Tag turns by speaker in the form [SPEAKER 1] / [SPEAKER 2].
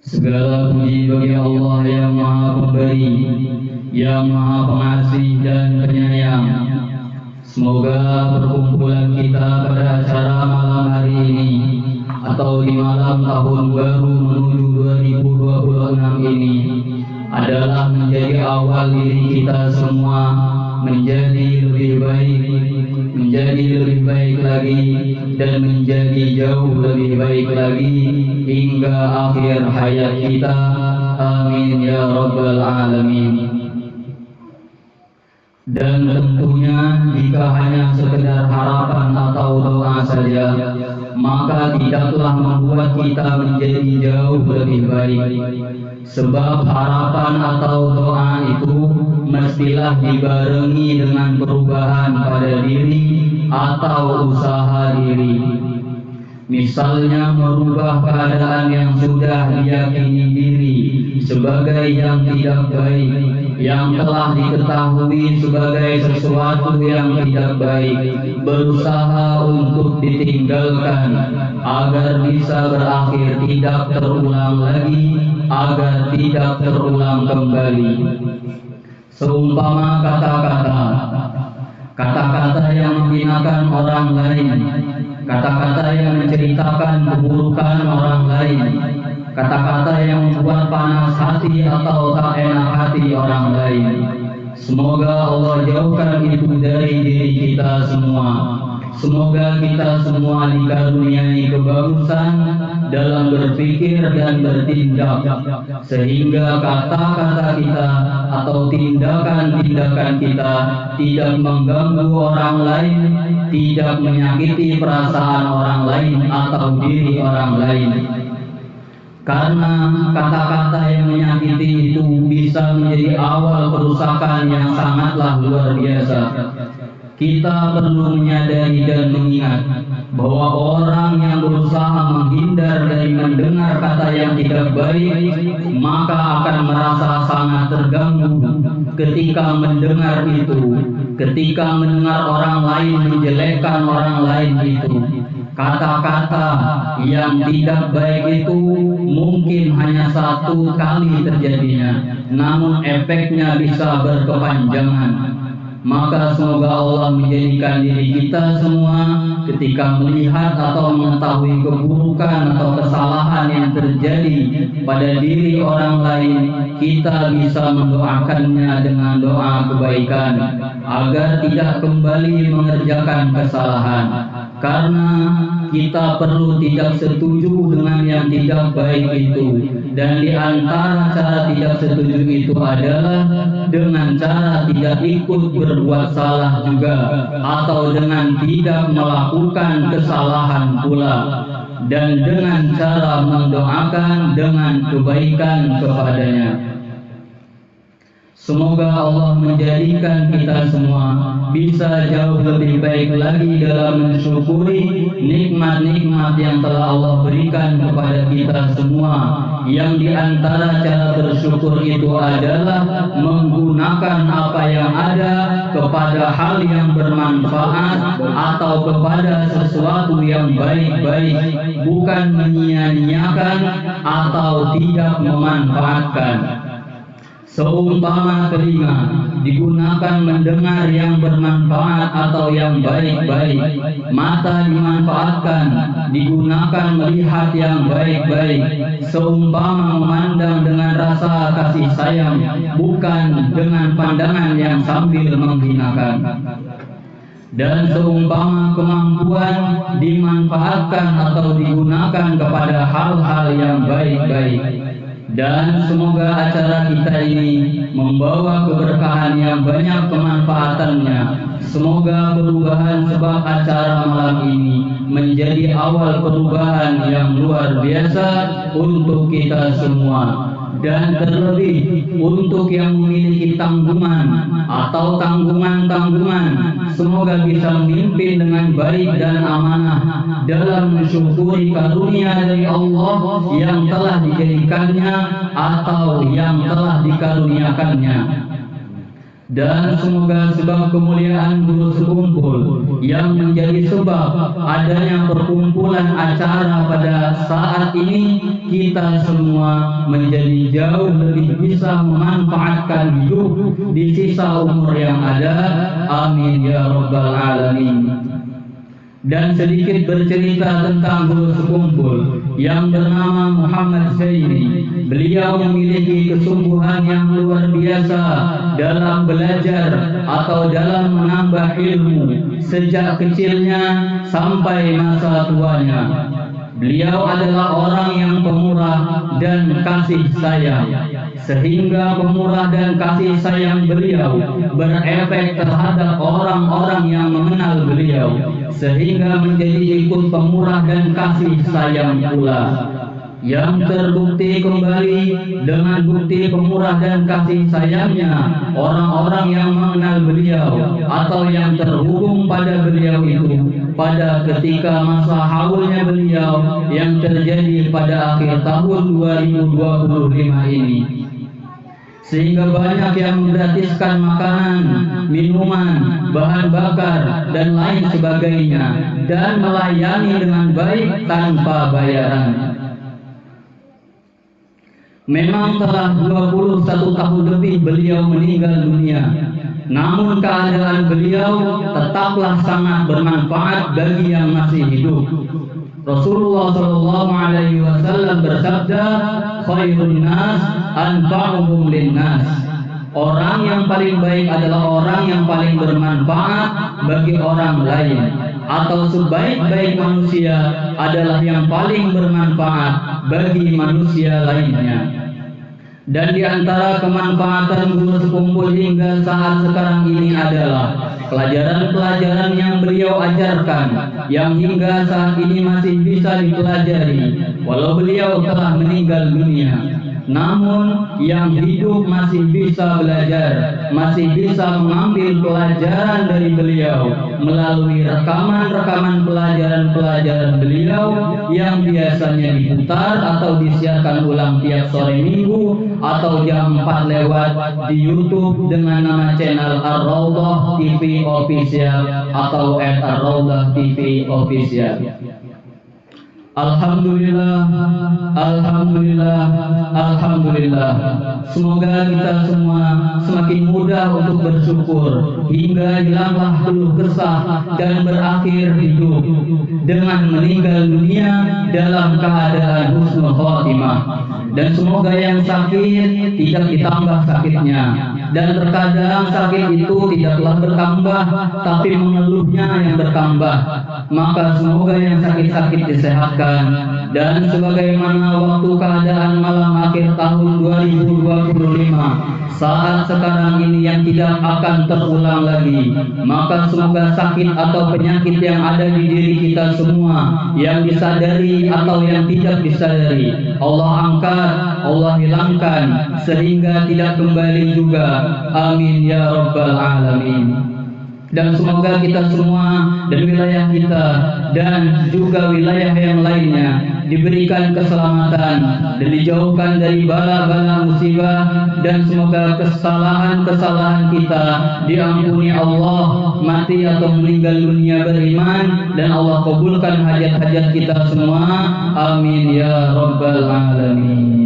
[SPEAKER 1] Segala puji bagi Allah yang Maha Pemberi, yang Maha Pengasih dan Penyayang. Semoga perkumpulan kita pada acara malam hari ini atau di malam tahun baru menuju 2026 ini adalah menjadi awal diri kita semua menjadi lebih baik lagi dan menjadi jauh lebih baik lagi hingga akhir hayat kita. Amin ya rabbal alamin. Dan tentunya jika hanya sekedar harapan atau doa saja, maka tidaklah membuat kita menjadi jauh lebih baik. Sebab harapan atau doa itu mestilah dibarengi dengan perubahan pada diri atau usaha diri. Misalnya merubah keadaan yang sudah diyakini diri sebagai yang tidak baik, yang telah diketahui sebagai sesuatu yang tidak baik, berusaha untuk ditinggalkan agar bisa berakhir tidak terulang lagi, agar tidak terulang kembali. Seumpama kata-kata yang menghinakan orang lain, kata-kata yang menceritakan keburukan orang lain, kata-kata yang membuat panas hati atau tak enak hati orang lain. Semoga Allah jauhkan itu dari diri kita semua. Semoga kita semua dikaruniai kebagusan dalam berpikir dan bertindak, sehingga kata-kata kita atau tindakan-tindakan kita tidak mengganggu orang lain, tidak menyakiti perasaan orang lain atau diri orang lain. Karena kata-kata yang menyakiti itu bisa menjadi awal kerusakan yang sangatlah luar biasa. Kita perlu menyadari dan mengingat bahwa orang yang berusaha menghindar dari mendengar kata yang tidak baik, maka akan merasa sangat terganggu ketika mendengar itu, ketika mendengar orang lain menjelekkan orang lain itu. Kata-kata yang tidak baik itu mungkin hanya satu kali terjadinya, namun efeknya bisa berkepanjangan. Maka semoga Allah menjadikan diri kita semua ketika melihat atau mengetahui keburukan atau kesalahan yang terjadi pada diri orang lain, kita bisa mendoakannya dengan doa kebaikan agar tidak kembali mengerjakan kesalahan. Karena kita perlu tidak setuju dengan yang tidak baik itu, dan di antara cara tidak setuju itu adalah dengan cara tidak ikut berbuat salah juga, atau dengan tidak melakukan kesalahan pula, dan dengan cara mendoakan dengan kebaikan kepadanya. Semoga Allah menjadikan kita semua bisa jauh lebih baik lagi dalam mensyukuri nikmat-nikmat yang telah Allah berikan kepada kita semua, yang diantara cara bersyukur itu adalah menggunakan apa yang ada kepada hal yang bermanfaat atau kepada sesuatu yang baik-baik, bukan menyia-nyiakan atau tidak memanfaatkan. Seumpama telinga digunakan mendengar yang bermanfaat atau yang baik-baik, mata dimanfaatkan digunakan melihat yang baik-baik. Seumpama memandang dengan rasa kasih sayang, bukan dengan pandangan yang sambil menghinakan. Dan seumpama kemampuan dimanfaatkan atau digunakan kepada hal-hal yang baik-baik. Dan semoga acara kita ini membawa keberkahan yang banyak kemanfaatannya. Semoga perubahan sebab acara malam ini menjadi awal perubahan yang luar biasa untuk kita semua. Dan terlebih untuk yang memiliki tanggungan atau tanggungan-tanggungan, semoga bisa memimpin dengan baik dan amanah dalam mensyukuri karunia dari Allah yang telah dijadikannya atau yang telah dikaruniakannya. Dan semoga sebab kemuliaan guru sekumpul yang menjadi sebab adanya perkumpulan acara pada saat ini, kita semua menjadi jauh lebih bisa memanfaatkan hidup di sisa umur yang ada. Amin ya rabbal alamin. Dan sedikit bercerita tentang guru sekumpul yang bernama Muhammad Zaini. Beliau memiliki kesungguhan yang luar biasa dalam belajar atau dalam menambah ilmu sejak kecilnya sampai masa tuanya. Beliau adalah orang yang pemurah dan kasih sayang, sehingga pemurah dan kasih sayang beliau berefek terhadap orang-orang yang mengenal beliau, sehingga menjadi ikut pemurah dan kasih sayang pula. Yang terbukti kembali dengan bukti pemurah dan kasih sayangnya orang-orang yang mengenal beliau atau yang terhubung pada beliau itu pada ketika masa haulnya beliau yang terjadi pada akhir tahun 2025 ini. Sehingga banyak yang menggratiskan makanan, minuman, bahan bakar, dan lain sebagainya, dan melayani dengan baik tanpa bayaran. Memang telah 21 tahun lebih beliau meninggal dunia, namun keadaan beliau tetaplah sangat bermanfaat bagi yang masih hidup. Rasulullah SAW bersabda, khairun nas anfa'uhum linnas. Orang yang paling baik adalah orang yang paling bermanfaat bagi orang lain, atau sebaik-baik manusia adalah yang paling bermanfaat bagi manusia lainnya. Dan di antara kemanfaatan guru sekumpul hingga saat sekarang ini adalah pelajaran-pelajaran yang beliau ajarkan, yang hingga saat ini masih bisa dipelajari walau beliau telah meninggal dunia. Namun yang hidup masih bisa belajar, masih bisa mengambil pelajaran dari beliau melalui rekaman-rekaman pelajaran-pelajaran beliau yang biasanya diputar atau disiarkan ulang tiap sore minggu atau jam 4 lewat di YouTube dengan nama channel Ar-Raudhah TV Official atau @Ar-Raudhah TV Official. Alhamdulillah, alhamdulillah, alhamdulillah. Semoga kita semua semakin mudah untuk bersyukur hingga hilanglah keluh kesah dan berakhir hidup dengan meninggal dunia dalam keadaan husnul khotimah. Dan semoga yang sakit tidak ditambah sakitnya, dan terkadang sakit itu tidaklah bertambah tapi mengeluhnya yang bertambah. Maka semoga yang sakit-sakit disehatkan, dan sebagaimana waktu keadaan malam akhir tahun 2025 saat sekarang ini yang tidak akan terulang lagi, maka semoga sakit atau penyakit yang ada di diri kita semua, yang disadari atau yang tidak disadari, Allah angkat, Allah hilangkan sehingga tidak kembali juga. Amin ya rabbal alamin. Dan semoga kita semua dan wilayah kita dan juga wilayah yang lainnya diberikan keselamatan dan dijauhkan dari bala-bala musibah, dan semoga kesalahan-kesalahan kita diampuni Allah, mati atau meninggal dunia beriman, dan Allah kabulkan hajat-hajat kita semua. Amin ya rabbal alamin.